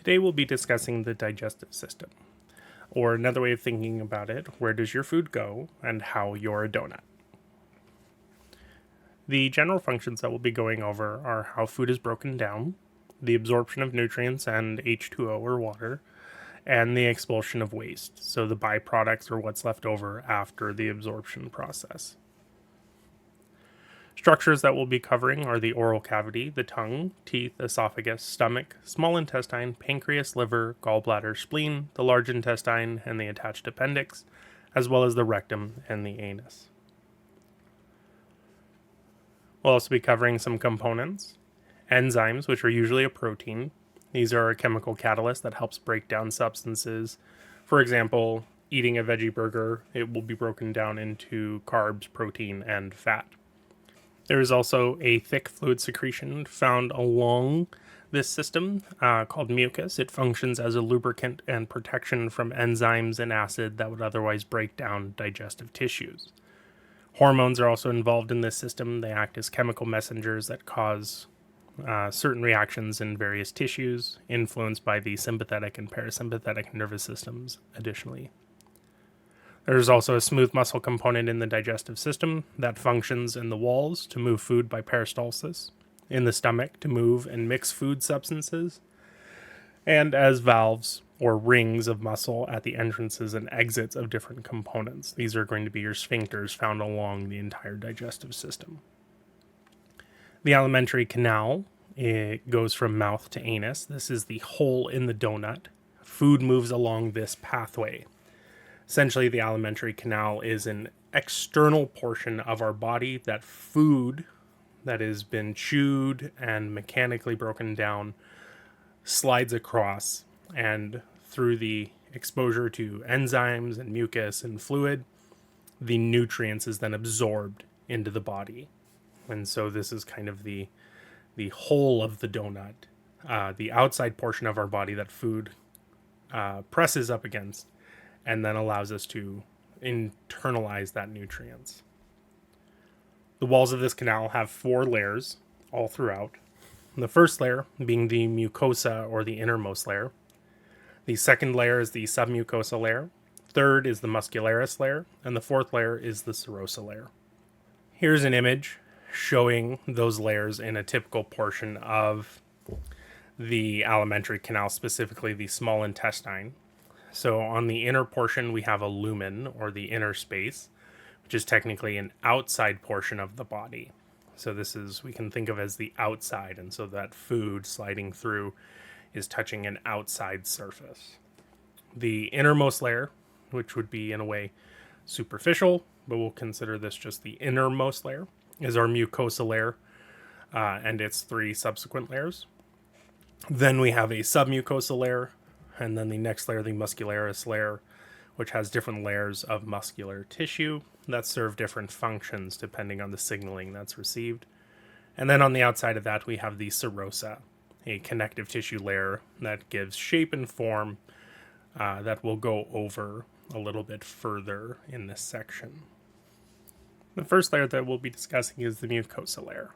Today we'll be discussing the digestive system, or another way of thinking about it, where does your food go and how you're a donut. The general functions that we'll be going over are how food is broken down, the absorption of nutrients and H2O or water, and the expulsion of waste, so the byproducts or what's left over after the absorption process. Structures that we'll be covering are the oral cavity, the tongue, teeth, esophagus, stomach, small intestine, pancreas, liver, gallbladder, spleen, the large intestine, and the attached appendix, as well as the rectum and the anus. We'll also be covering some components. Enzymes, which are usually a protein. These are a chemical catalyst that helps break down substances. For example, eating a veggie burger, it will be broken down into carbs, protein, and fat. There is also a thick fluid secretion found along this system called mucus. It functions as a lubricant and protection from enzymes and acid that would otherwise break down digestive tissues. Hormones are also involved in this system. They act as chemical messengers that cause certain reactions in various tissues, influenced by the sympathetic and parasympathetic nervous systems additionally. There's also a smooth muscle component in the digestive system that functions in the walls to move food by peristalsis, in the stomach to move and mix food substances, and as valves or rings of muscle at the entrances and exits of different components. These are going to be your sphincters found along the entire digestive system. The alimentary canal, it goes from mouth to anus. This is the hole in the donut. Food moves along this pathway. Essentially, the alimentary canal is an external portion of our body that food that has been chewed and mechanically broken down slides across, and through the exposure to enzymes and mucus and fluid, the nutrients is then absorbed into the body. And so this is kind of the whole of the donut, the outside portion of our body that food presses up against and then allows us to internalize that nutrients. The walls of this canal have 4 layers all throughout. The first layer being the mucosa or the innermost layer. The second layer is the submucosa layer. Third is the muscularis layer. And the fourth layer is the serosa layer. Here's an image showing those layers in a typical portion of the alimentary canal, specifically the small intestine. So on the inner portion, we have a lumen, or the inner space, which is technically an outside portion of the body. So this is, we can think of as the outside, and so that food sliding through is touching an outside surface. The innermost layer, which would be in a way superficial, but we'll consider this just the innermost layer, is our mucosa layer and its 3 subsequent layers. Then we have a submucosa layer, and then the next layer, the muscularis layer, which has different layers of muscular tissue that serve different functions depending on the signaling that's received. And then on the outside of that, we have the serosa, a connective tissue layer that gives shape and form that we'll go over a little bit further in this section. The first layer that we'll be discussing is the mucosa layer.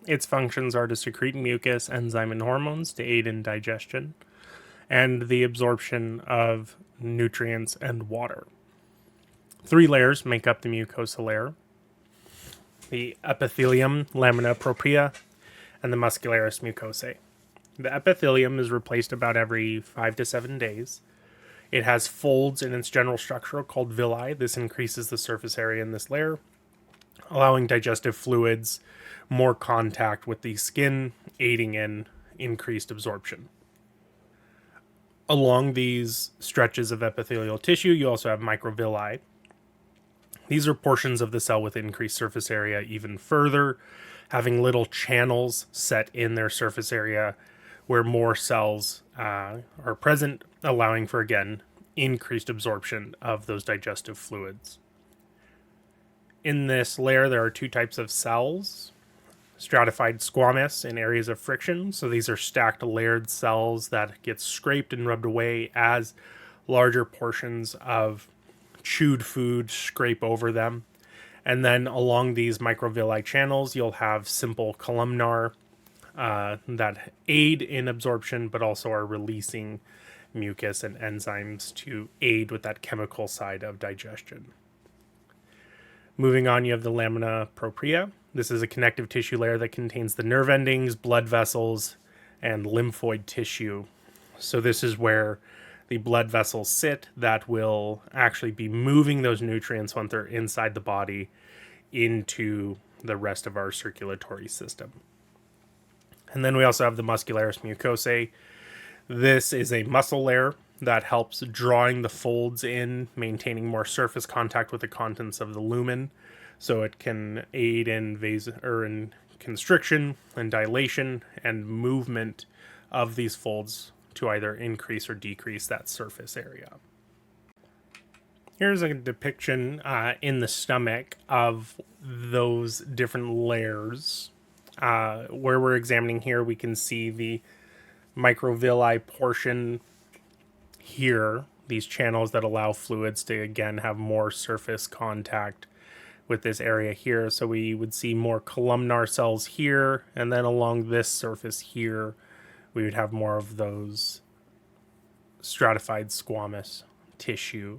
Its functions are to secrete mucus, enzyme, and hormones to aid in digestion and the absorption of nutrients and water. 3 layers make up the mucosa layer: the epithelium, lamina propria, and the muscularis mucosae. The epithelium is replaced about every 5 to 7 days. It has folds in its general structure called villi. This increases the surface area in this layer, allowing digestive fluids more contact with the skin, aiding in increased absorption. Along these stretches of epithelial tissue, you also have microvilli. These are portions of the cell with increased surface area even further, having little channels set in their surface area where more cells are present, allowing for, again, increased absorption of those digestive fluids. In this layer, there are 2 types of cells. Stratified squamous in areas of friction. So these are stacked layered cells that get scraped and rubbed away as larger portions of chewed food scrape over them. And then along these microvilli channels, you'll have simple columnar that aid in absorption, but also are releasing mucus and enzymes to aid with that chemical side of digestion. Moving on, you have the lamina propria. This is a connective tissue layer that contains the nerve endings, blood vessels, and lymphoid tissue. So this is where the blood vessels sit that will actually be moving those nutrients once they're inside the body into the rest of our circulatory system. And then we also have the muscularis mucosae. This is a muscle layer that helps drawing the folds in, maintaining more surface contact with the contents of the lumen, so it can aid in in constriction and dilation and movement of these folds to either increase or decrease that surface area. Here's a depiction in the stomach of those different layers. Where we're examining here, we can see the microvilli portion here, these channels that allow fluids to again have more surface contact with this area here. So we would see more columnar cells here, and then along this surface here, we would have more of those stratified squamous tissue.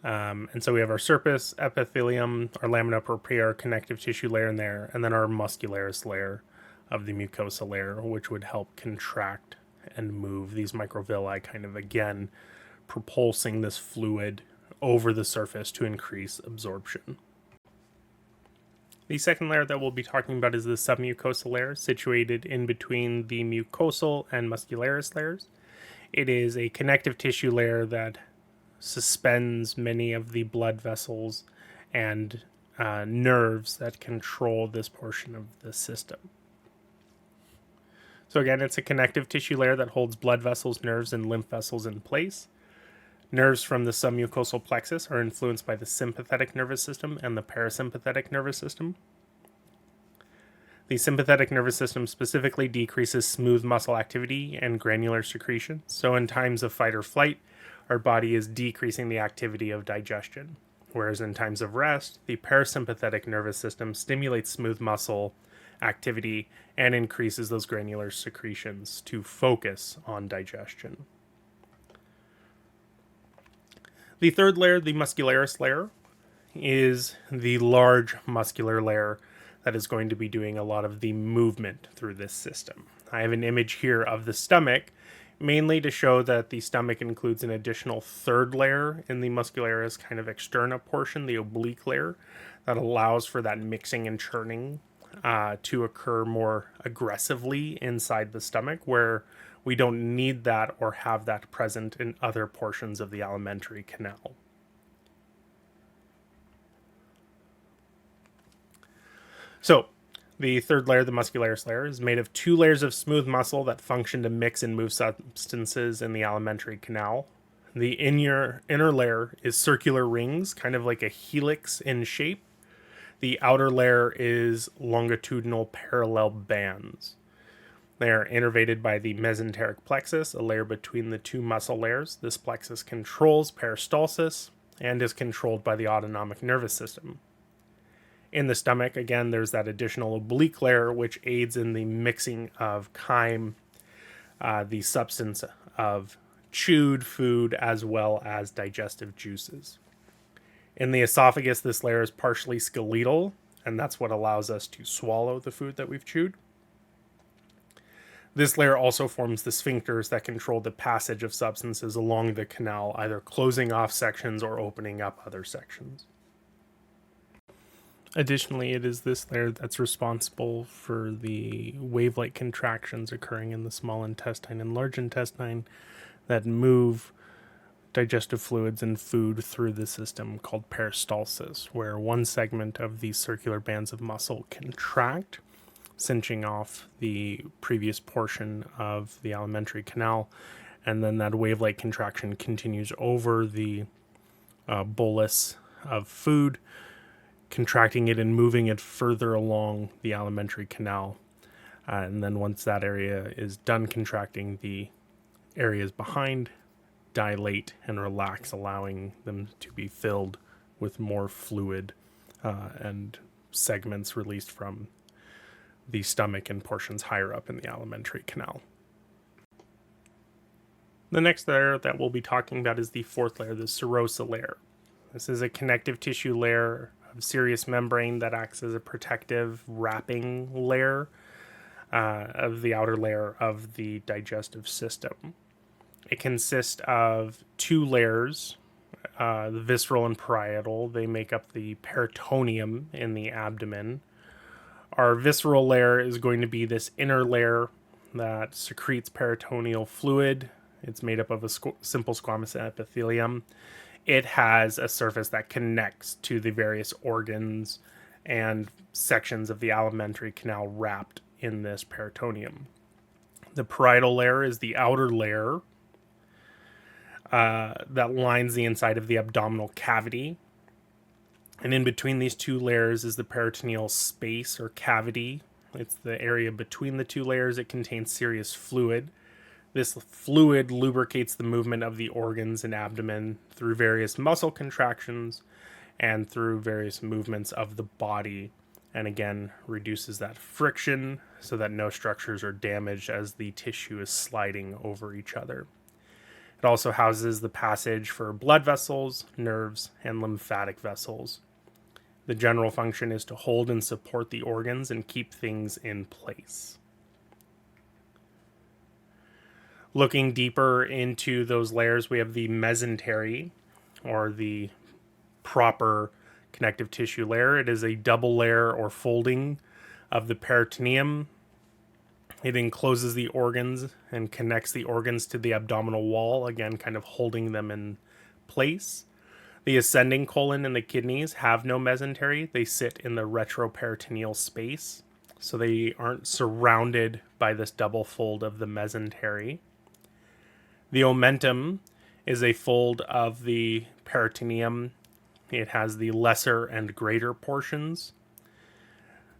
And so we have our surface epithelium, our lamina propria, our connective tissue layer in there, and then our muscularis layer of the mucosa layer, which would help contract and move these microvilli, kind of again propulsing this fluid over the surface to increase absorption. The second layer that we'll be talking about is the submucosal layer, situated in between the mucosal and muscularis layers. It is a connective tissue layer that suspends many of the blood vessels and nerves that control this portion of the system. So again, it's a connective tissue layer that holds blood vessels, nerves, and lymph vessels in place. Nerves from the submucosal plexus are influenced by the sympathetic nervous system and the parasympathetic nervous system. The sympathetic nervous system specifically decreases smooth muscle activity and granular secretion. So in times of fight or flight, our body is decreasing the activity of digestion. Whereas in times of rest, the parasympathetic nervous system stimulates smooth muscle activity and increases those granular secretions to focus on digestion. The third layer, the muscularis layer, is the large muscular layer that is going to be doing a lot of the movement through this system. I have an image here of the stomach, mainly to show that the stomach includes an additional third layer in the muscularis kind of externa portion, the oblique layer, that allows for that mixing and churning to occur more aggressively inside the stomach, where we don't need that or have that present in other portions of the alimentary canal. So, the third layer, the muscularis layer, is made of two layers of smooth muscle that function to mix and move substances in the alimentary canal. The inner layer is circular rings, kind of like a helix in shape. The outer layer is longitudinal parallel bands. They are innervated by the mesenteric plexus, a layer between the two muscle layers. This plexus controls peristalsis and is controlled by the autonomic nervous system. In the stomach, again, there's that additional oblique layer which aids in the mixing of chyme, the substance of chewed food, as well as digestive juices. In the esophagus, this layer is partially skeletal, and that's what allows us to swallow the food that we've chewed. This layer also forms the sphincters that control the passage of substances along the canal, either closing off sections or opening up other sections. Additionally, it is this layer that's responsible for the wave-like contractions occurring in the small intestine and large intestine that move digestive fluids and food through the system, called peristalsis, where one segment of these circular bands of muscle contract, cinching off the previous portion of the alimentary canal, and then that wave-like contraction continues over the bolus of food, contracting it and moving it further along the alimentary canal. And then once that area is done contracting, the areas behind dilate and relax, allowing them to be filled with more fluid and segments released from the stomach and portions higher up in the alimentary canal. The next layer that we'll be talking about is the fourth layer, the serosa layer. This is a connective tissue layer of serous membrane that acts as a protective wrapping layer of the outer layer of the digestive system. It consists of two layers, the visceral and parietal. They make up the peritoneum in the abdomen. Our visceral layer is going to be this inner layer that secretes peritoneal fluid. It's made up of a simple squamous epithelium. It has a surface that connects to the various organs and sections of the alimentary canal wrapped in this peritoneum. The parietal layer is the outer layer that lines the inside of the abdominal cavity. And in between these two layers is the peritoneal space or cavity. It's the area between the two layers. It contains serous fluid. This fluid lubricates the movement of the organs and abdomen through various muscle contractions and through various movements of the body, and again reduces that friction so that no structures are damaged as the tissue is sliding over each other. It also houses the passage for blood vessels, nerves, and lymphatic vessels. The general function is to hold and support the organs and keep things in place. Looking deeper into those layers, we have the mesentery, or the proper connective tissue layer. It is a double layer or folding of the peritoneum. It encloses the organs and connects the organs to the abdominal wall, again, kind of holding them in place. The ascending colon and the kidneys have no mesentery. They sit in the retroperitoneal space, so they aren't surrounded by this double fold of the mesentery. The omentum is a fold of the peritoneum. It has the lesser and greater portions.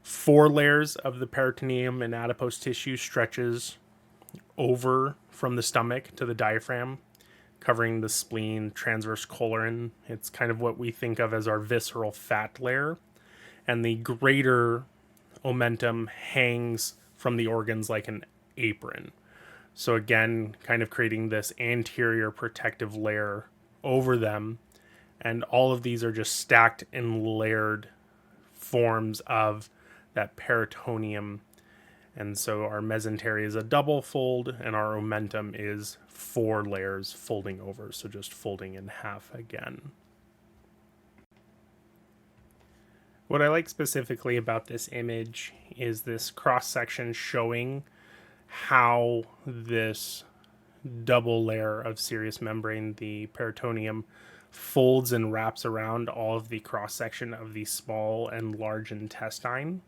4 layers of the peritoneum and adipose tissue stretches over from the stomach to the diaphragm, covering the spleen, transverse colon. It's kind of what we think of as our visceral fat layer. And the greater omentum hangs from the organs like an apron. So again, kind of creating this anterior protective layer over them. And all of these are just stacked in layered forms of that peritoneum. And so our mesentery is a double fold, and our omentum is 4 layers folding over. So just folding in half again. What I like specifically about this image is this cross section showing how this double layer of serous membrane, the peritoneum, folds and wraps around all of the cross section of the small and large intestine.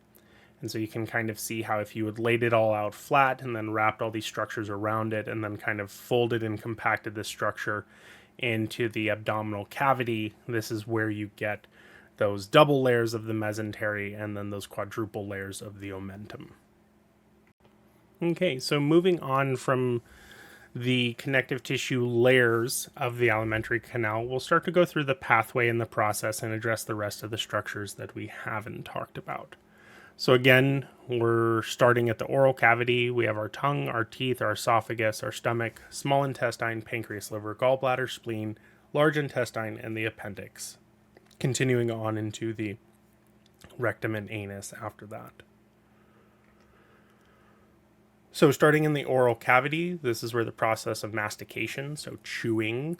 And so you can kind of see how if you had laid it all out flat and then wrapped all these structures around it and then kind of folded and compacted this structure into the abdominal cavity, this is where you get those double layers of the mesentery and then those quadruple layers of the omentum. Okay, so moving on from the connective tissue layers of the alimentary canal, we'll start to go through the pathway and the process and address the rest of the structures that we haven't talked about. So again, we're starting at the oral cavity. We have our tongue, our teeth, our esophagus, our stomach, small intestine, pancreas, liver, gallbladder, spleen, large intestine, and the appendix. Continuing on into the rectum and anus after that. So starting in the oral cavity, this is where the process of mastication, so chewing,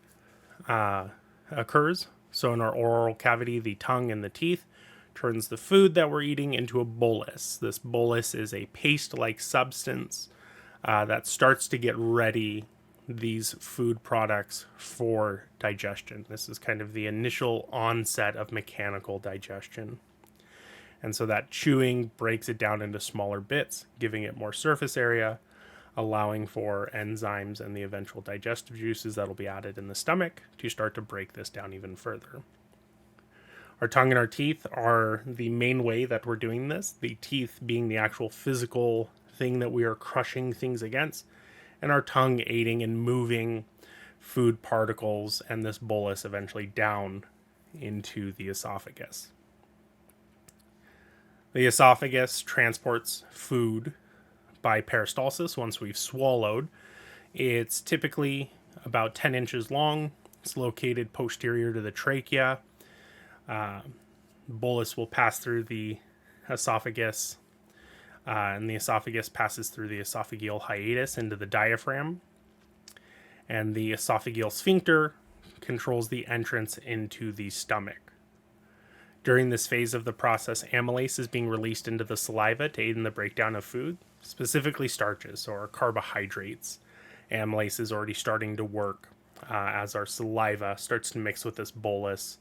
occurs. So in our oral cavity, the tongue and the teeth turns the food that we're eating into a bolus. This bolus is a paste-like substance that starts to get ready these food products for digestion. This is kind of the initial onset of mechanical digestion. And so that chewing breaks it down into smaller bits, giving it more surface area, allowing for enzymes and the eventual digestive juices that will be added in the stomach to start to break this down even further. Our tongue and our teeth are the main way that we're doing this, the teeth being the actual physical thing that we are crushing things against, and our tongue aiding in moving food particles and this bolus eventually down into the esophagus. The esophagus transports food by peristalsis once we've swallowed. It's typically about 10 inches long. It's located posterior to the trachea. Bolus will pass through the esophagus, and the esophagus passes through the esophageal hiatus into the diaphragm. And the esophageal sphincter controls the entrance into the stomach. During this phase of the process, amylase is being released into the saliva to aid in the breakdown of food, specifically starches or carbohydrates. Amylase is already starting to work as our saliva starts to mix with this bolus,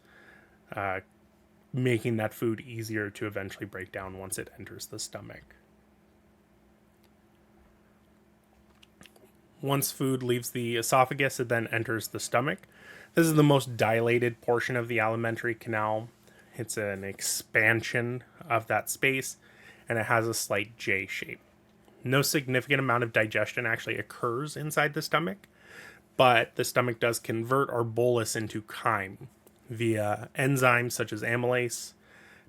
making that food easier to eventually break down once it enters the stomach. Once food leaves the esophagus, it then enters the stomach. This is the most dilated portion of the alimentary canal. It's an expansion of that space, and it has a slight J shape. No significant amount of digestion actually occurs inside the stomach, but the stomach does convert our bolus into chyme via enzymes such as amylase,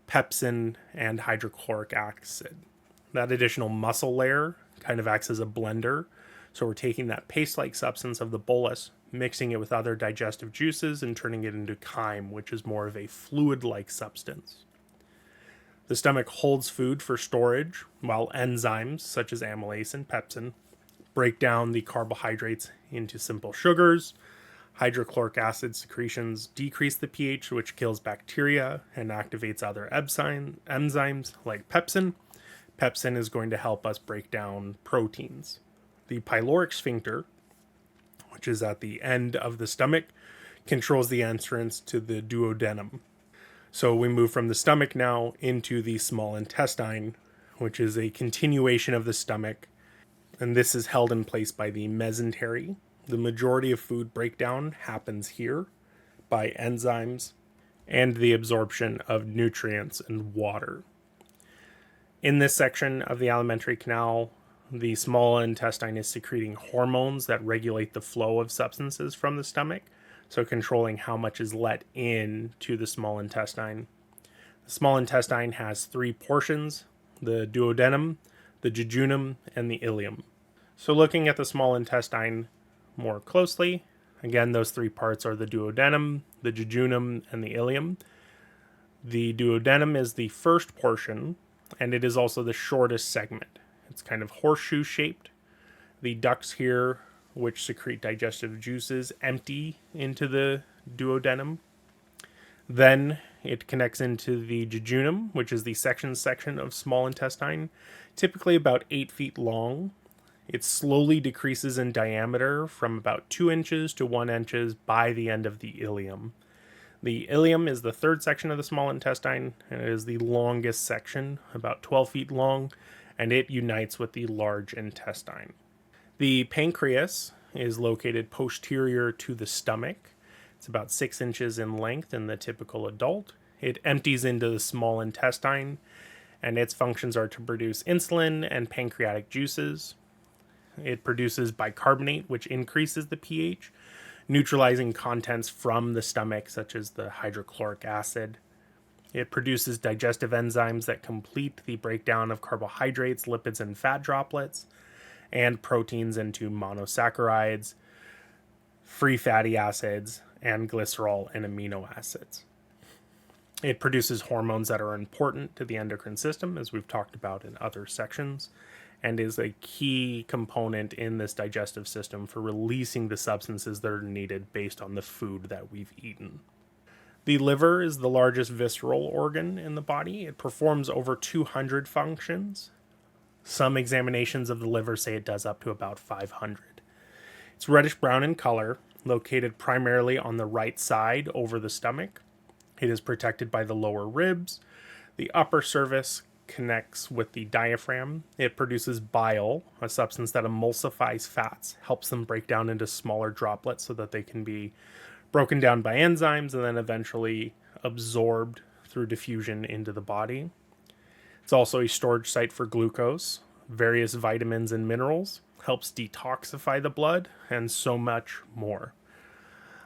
pepsin, and hydrochloric acid. That additional muscle layer kind of acts as a blender. So we're taking that paste-like substance of the bolus, mixing it with other digestive juices, and turning it into chyme, which is more of a fluid-like substance. The stomach holds food for storage, while enzymes such as amylase and pepsin break down the carbohydrates into simple sugars. Hydrochloric acid secretions decrease the pH, which kills bacteria and activates other enzymes like pepsin. Pepsin is going to help us break down proteins. The pyloric sphincter, which is at the end of the stomach, controls the entrance to the duodenum. So we move from the stomach now into the small intestine, which is a continuation of the stomach, and this is held in place by the mesentery. The majority of food breakdown happens here by enzymes and the absorption of nutrients and water. In this section of the alimentary canal, the small intestine is secreting hormones that regulate the flow of substances from the stomach, so controlling how much is let in to the small intestine. The small intestine has three portions: the duodenum, the jejunum, and the ileum. So looking at the small intestine more closely, again, those three parts are the duodenum, the jejunum, and the ileum. The duodenum is the first portion, and it is also the shortest segment. It's kind of horseshoe shaped. The ducts here, which secrete digestive juices, empty into the duodenum. Then it connects into the jejunum, which is the section of small intestine, typically about 8 feet long. It slowly decreases in diameter from about 2 inches to 1 inch by the end of the ileum. The ileum is the third section of the small intestine, and it is the longest section, about 12 feet long, and it unites with the large intestine. The pancreas is located posterior to the stomach. It's about 6 inches in length in the typical adult. It empties into the small intestine, and its functions are to produce insulin and pancreatic juices. It produces bicarbonate, which increases the pH, neutralizing contents from the stomach, such as the hydrochloric acid. It produces digestive enzymes that complete the breakdown of carbohydrates, lipids, and fat droplets, and proteins into monosaccharides, free fatty acids, and glycerol and amino acids. It produces hormones that are important to the endocrine system, as we've talked about in other sections, and is a key component in this digestive system for releasing the substances that are needed based on the food that we've eaten. The liver is the largest visceral organ in the body. It performs over 200 functions. Some examinations of the liver say it does up to about 500. It's reddish brown in color, located primarily on the right side over the stomach. It is protected by the lower ribs. The upper surface connects with the diaphragm. It produces bile, a substance that emulsifies fats, helps them break down into smaller droplets so that they can be broken down by enzymes and then eventually absorbed through diffusion into the body. It's also a storage site for glucose, various vitamins and minerals, helps detoxify the blood, and so much more.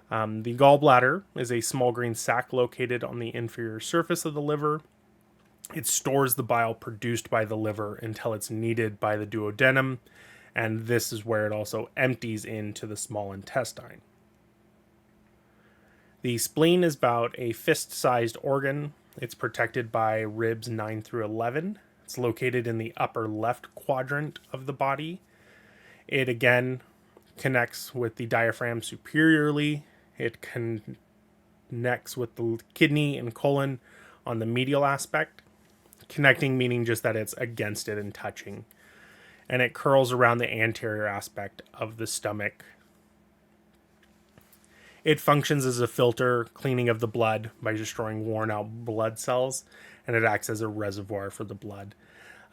The gallbladder is a small green sac located on the inferior surface of the liver. It stores the bile produced by the liver until it's needed by the duodenum, and this is where it also empties into the small intestine. The spleen is about a fist-sized organ. It's protected by ribs 9 through 11. It's located in the upper left quadrant of the body. It again connects with the diaphragm superiorly. It connects with the kidney and colon on the medial aspect. Connecting meaning just that it's against it and touching. And it curls around the anterior aspect of the stomach. It functions as a filter, cleaning of the blood by destroying worn out blood cells, and it acts as a reservoir for the blood.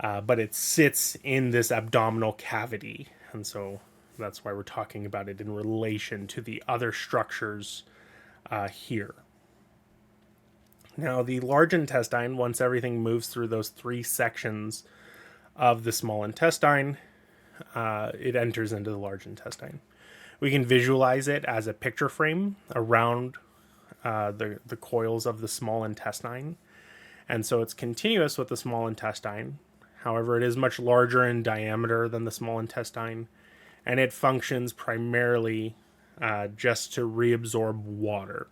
But it sits in this abdominal cavity, and so that's why we're talking about it in relation to the other structures here. Now, the large intestine, once everything moves through those three sections of the small intestine, it enters into the large intestine. We can visualize it as a picture frame around the coils of the small intestine. And so it's continuous with the small intestine. However, it is much larger in diameter than the small intestine. And it functions primarily just to reabsorb water.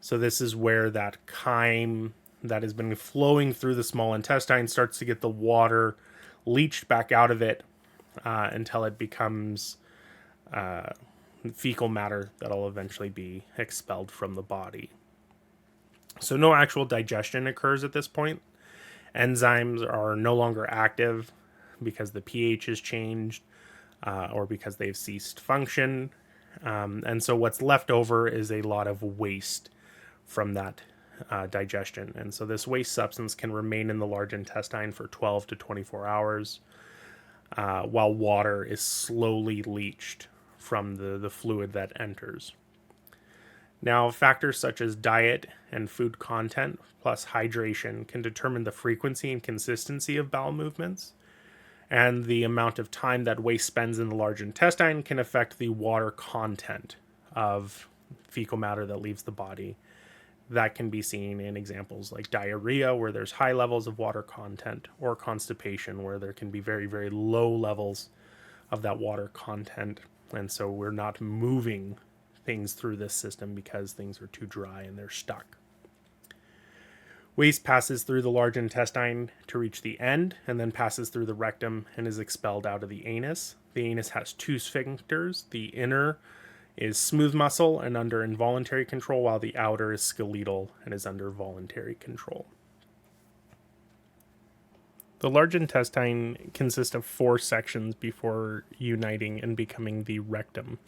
So this is where that chyme that has been flowing through the small intestine starts to get the water leached back out of it until it becomes fecal matter that'll eventually be expelled from the body. So no actual digestion occurs at this point. Enzymes are no longer active because the pH has changed or because they've ceased function. And so what's left over is a lot of waste from that digestion. And so this waste substance can remain in the large intestine for 12 to 24 hours while water is slowly leached from the fluid that enters. Now, factors such as diet and food content plus hydration can determine the frequency and consistency of bowel movements. And the amount of time that waste spends in the large intestine can affect the water content of fecal matter that leaves the body. That can be seen in examples like diarrhea, where there's high levels of water content, or constipation, where there can be very, very low levels of that water content. And so we're not moving things through this system because things are too dry and they're stuck. Waste passes through the large intestine to reach the end and then passes through the rectum and is expelled out of the anus. The anus has two sphincters. The inner is smooth muscle and under involuntary control, while the outer is skeletal and is under voluntary control. The large intestine consists of 4 sections before uniting and becoming the rectum.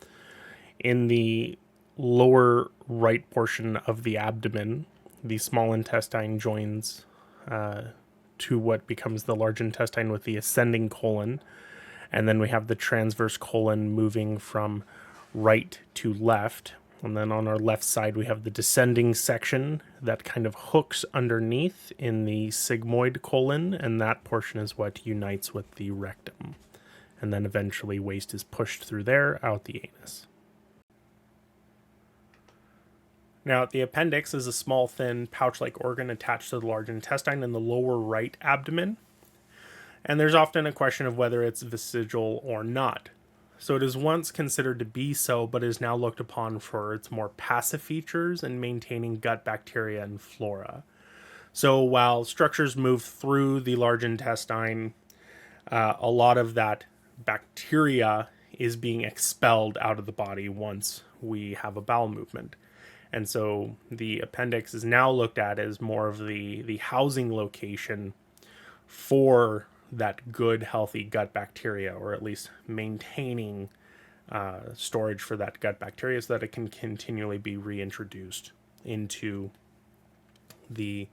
In the lower right portion of the abdomen, the small intestine joins to what becomes the large intestine with the ascending colon. And then we have the transverse colon moving from right to left. And then on our left side, we have the descending section that kind of hooks underneath in the sigmoid colon. And that portion is what unites with the rectum. And then eventually waste is pushed through there, out the anus. Now, the appendix is a small, thin, pouch-like organ attached to the large intestine in the lower right abdomen. And there's often a question of whether it's vesical or not. So it is once considered to be so, but is now looked upon for its more passive features in maintaining gut bacteria and flora. So while structures move through the large intestine, a lot of that bacteria is being expelled out of the body once we have a bowel movement. And so the appendix is now looked at as more of the housing location for that good, healthy gut bacteria, or at least maintaining storage for that gut bacteria so that it can continually be reintroduced into the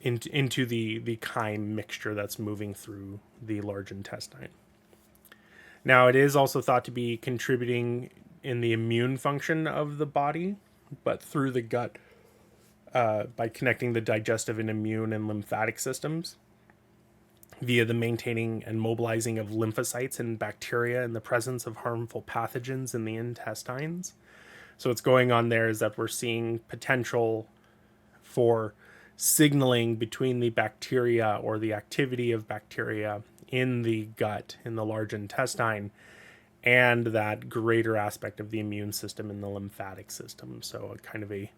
into the chyme mixture that's moving through the large intestine. Now, it is also thought to be contributing in the immune function of the body, but through the gut by connecting the digestive and immune and lymphatic systems via the maintaining and mobilizing of lymphocytes and bacteria in the presence of harmful pathogens in the intestines. So what's going on there is that we're seeing potential for signaling between the bacteria or the activity of bacteria in the gut, in the large intestine, and that greater aspect of the immune system in the lymphatic system. So, a kind of a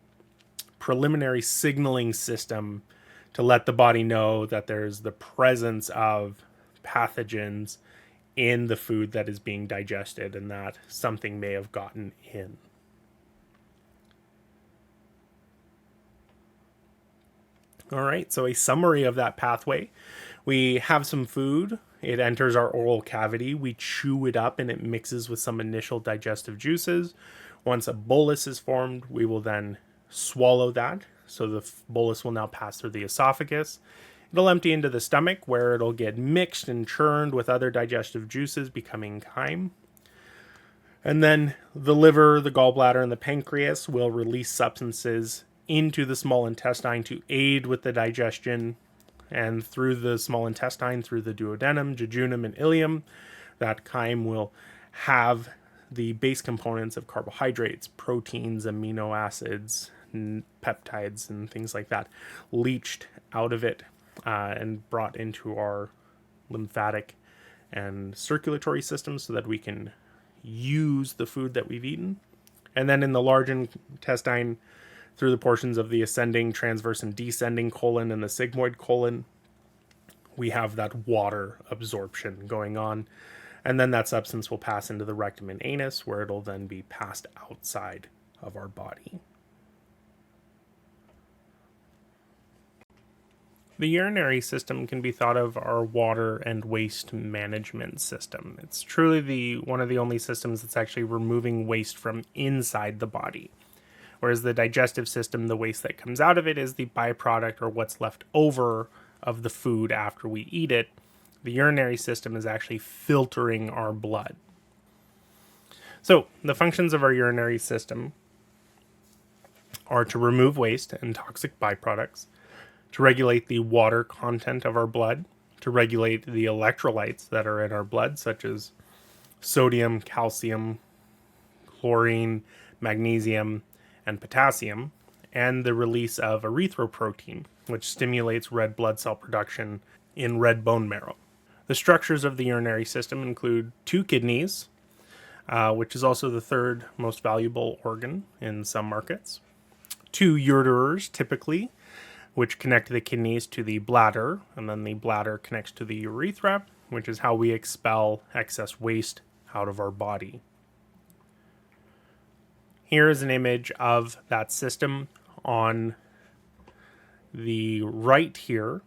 preliminary signaling system to let the body know that there's the presence of pathogens in the food that is being digested and that something may have gotten in. All right, so a summary of that pathway. We have some food, it enters our oral cavity, we chew it up, and it mixes with some initial digestive juices. Once a bolus is formed, we will then swallow that. So the bolus will now pass through the esophagus. It'll empty into the stomach, where it'll get mixed and churned with other digestive juices, becoming chyme. And then the liver, the gallbladder, and the pancreas will release substances into the small intestine to aid with the digestion. And through the small intestine, through the duodenum, jejunum, and ileum, that chyme will have the base components of carbohydrates, proteins, amino acids, peptides, and things like that leached out of it and brought into our lymphatic and circulatory system so that we can use the food that we've eaten. And then in the large intestine, through the portions of the ascending, transverse, and descending colon and the sigmoid colon, we have that water absorption going on. And then that substance will pass into the rectum and anus, where it'll then be passed outside of our body. The urinary system can be thought of our water and waste management system. It's truly one of the only systems that's actually removing waste from inside the body. Whereas the digestive system, the waste that comes out of it is the byproduct or what's left over of the food after we eat it. The urinary system is actually filtering our blood. So the functions of our urinary system are to remove waste and toxic byproducts, to regulate the water content of our blood, to regulate the electrolytes that are in our blood, such as sodium, calcium, chlorine, magnesium, and potassium, and the release of erythroprotein, which stimulates red blood cell production in red bone marrow. The structures of the urinary system include 2 kidneys, which is also the third most valuable organ in some markets, 2 ureters, typically, which connect the kidneys to the bladder, and then the bladder connects to the urethra, which is how we expel excess waste out of our body. Here is an image of that system on the right here.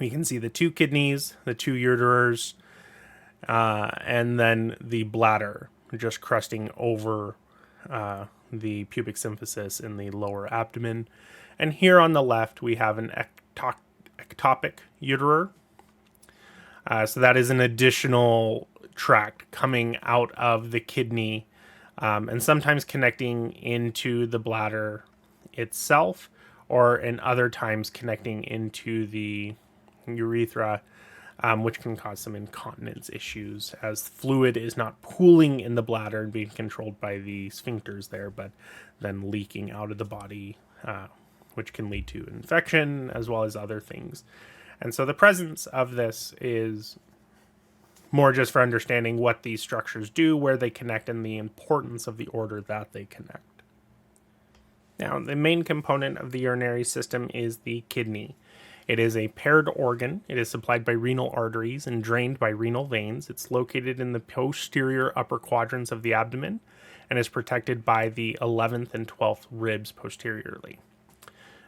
We can see the 2 kidneys, the 2 ureters, and then the bladder just crusting over the pubic symphysis in the lower abdomen. And here on the left, we have an ectopic uterer. So that is an additional tract coming out of the kidney and sometimes connecting into the bladder itself, or in other times connecting into the urethra, which can cause some incontinence issues as fluid is not pooling in the bladder and being controlled by the sphincters there, but then leaking out of the body, which can lead to infection as well as other things. And so the presence of this is more just for understanding what these structures do, where they connect, and the importance of the order that they connect. Now, the main component of the urinary system is the kidney. It is a paired organ. It is supplied by renal arteries and drained by renal veins. It's located in the posterior upper quadrants of the abdomen and is protected by the 11th and 12th ribs posteriorly.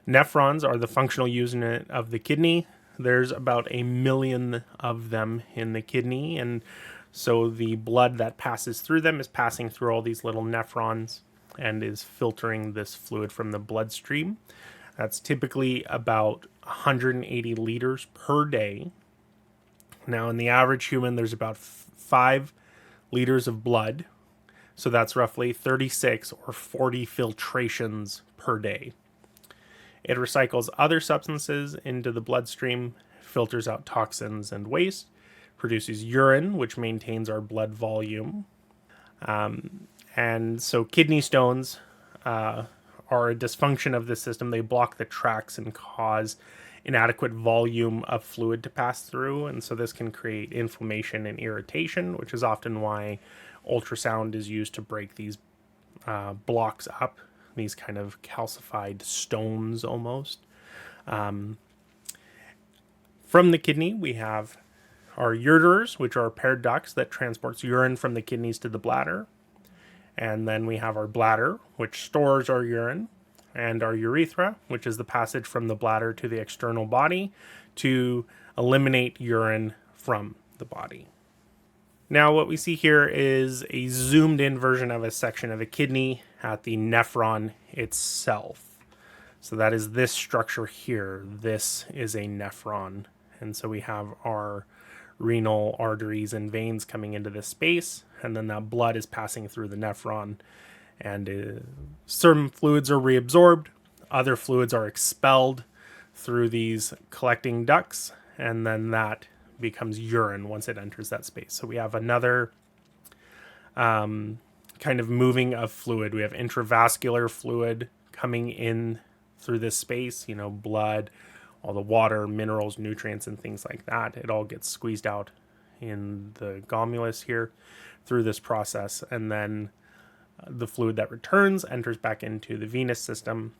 Nephrons are the functional unit of the kidney. There's about 1 million of them in the kidney, and so the blood that passes through them is passing through all these little nephrons and is filtering this fluid from the bloodstream. That's typically about 180 liters per day. Now, in the average human, there's about 5 liters of blood, so that's roughly 36 or 40 filtrations per day. It recycles other substances into the bloodstream, filters out toxins and waste, produces urine, which maintains our blood volume. And so kidney stones are a dysfunction of the system. They block the tracks and cause inadequate volume of fluid to pass through, and so this can create inflammation and irritation, which is often why ultrasound is used to break these blocks up, these kind of calcified stones almost. From the kidney, we have our ureters, which are paired ducts that transports urine from the kidneys to the bladder. And then we have our bladder, which stores our urine, and our urethra, which is the passage from the bladder to the external body to eliminate urine from the body. Now what we see here is a zoomed in version of a section of a kidney at the nephron itself. So that is this structure here. This is a nephron. And so we have our renal arteries and veins coming into this space, and then that blood is passing through the nephron, and certain fluids are reabsorbed, other fluids are expelled through these collecting ducts, and then that becomes urine once it enters that space. So we have another kind of moving of fluid. We have intravascular fluid coming in through this space, blood, all the water, minerals, nutrients, and things like that. It all gets squeezed out in the glomerulus here through this process, and then the fluid that returns enters back into the venous system,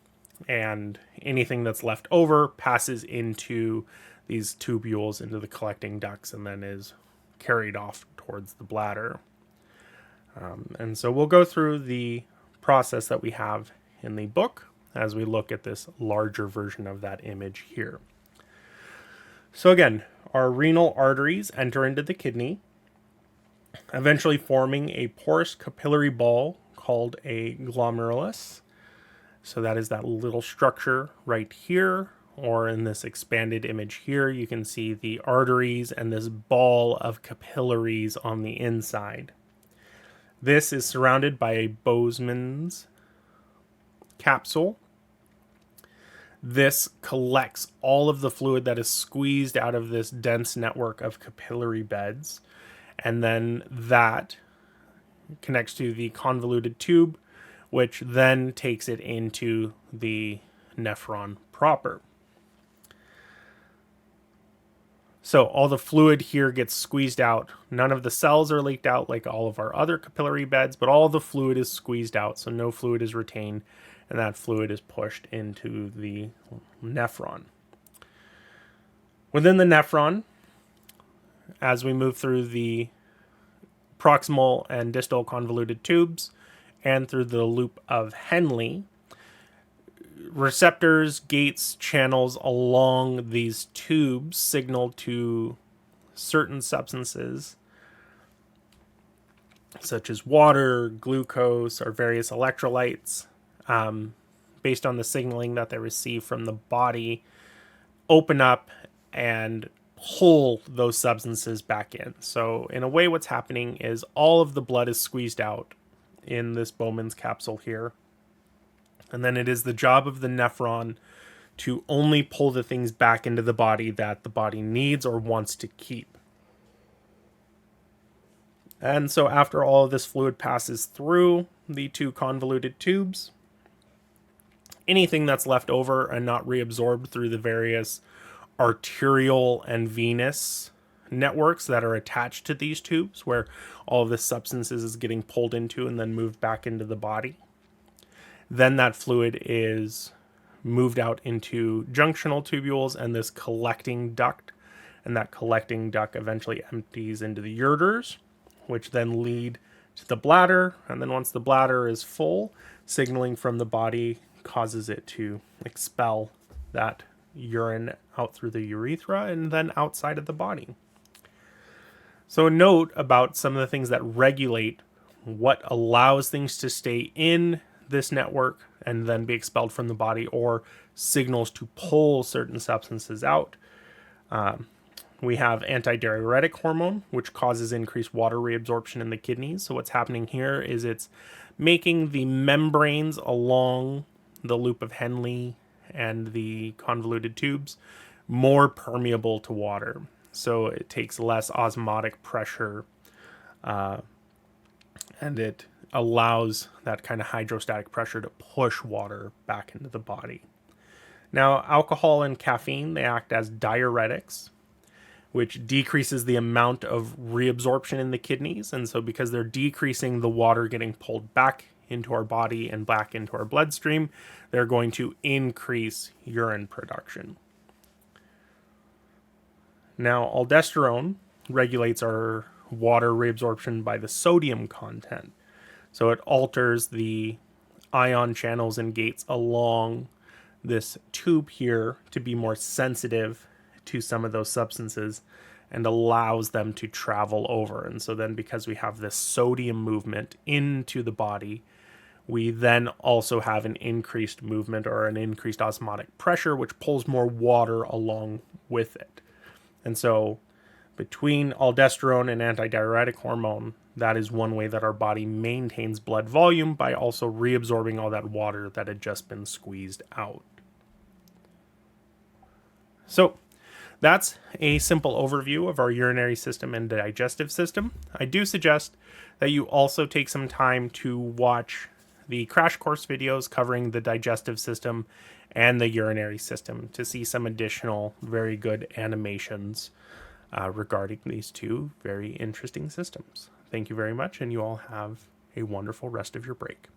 and anything that's left over passes into these tubules into the collecting ducts and then is carried off towards the bladder. And so we'll go through the process that we have in the book as we look at this larger version of that image here. So again, our renal arteries enter into the kidney, eventually forming a porous capillary ball called a glomerulus. So that is that little structure right here, or in this expanded image here, you can see the arteries and this ball of capillaries on the inside. This is surrounded by a Bowman's capsule. This collects all of the fluid that is squeezed out of this dense network of capillary beds, and then that connects to the convoluted tube, which then takes it into the nephron proper. So all the fluid here gets squeezed out. None of the cells are leaked out like all of our other capillary beds, but all the fluid is squeezed out, so no fluid is retained, and that fluid is pushed into the nephron. Within the nephron, as we move through the proximal and distal convoluted tubes and through the loop of Henle, receptors, gates, channels along these tubes signal to certain substances such as water, glucose, or various electrolytes, based on the signaling that they receive from the body, open up and pull those substances back in. So in a way, what's happening is all of the blood is squeezed out in this Bowman's capsule here. And then it is the job of the nephron to only pull the things back into the body that the body needs or wants to keep. And so after all of this fluid passes through the two convoluted tubes, anything that's left over and not reabsorbed through the various arterial and venous networks that are attached to these tubes, where all of this substances is getting pulled into and then moved back into the body, then that fluid is moved out into junctional tubules and this collecting duct, and that collecting duct eventually empties into the ureters, which then lead to the bladder, and then once the bladder is full, signaling from the body causes it to expel that urine out through the urethra and then outside of the body. So a note about some of the things that regulate what allows things to stay in this network and then be expelled from the body, or signals to pull certain substances out. We have antidiuretic hormone, which causes increased water reabsorption in the kidneys. So what's happening here is it's making the membranes along the loop of Henle and the convoluted tubes more permeable to water. So it takes less osmotic pressure, and it allows that kind of hydrostatic pressure to push water back into the body. Now, alcohol and caffeine, they act as diuretics, which decreases the amount of reabsorption in the kidneys. And so because they're decreasing the water getting pulled back into our body and back into our bloodstream, they're going to increase urine production. Now, aldosterone regulates our water reabsorption by the sodium content. So it alters the ion channels and gates along this tube here to be more sensitive to some of those substances and allows them to travel over. And so then because we have this sodium movement into the body, we then also have an increased movement or an increased osmotic pressure, which pulls more water along with it. And so between aldosterone and antidiuretic hormone, that is one way that our body maintains blood volume by also reabsorbing all that water that had just been squeezed out. So that's a simple overview of our urinary system and digestive system. I do suggest that you also take some time to watch the crash course videos covering the digestive system and the urinary system to see some additional very good animations regarding these two very interesting systems. Thank you very much, and you all have a wonderful rest of your break.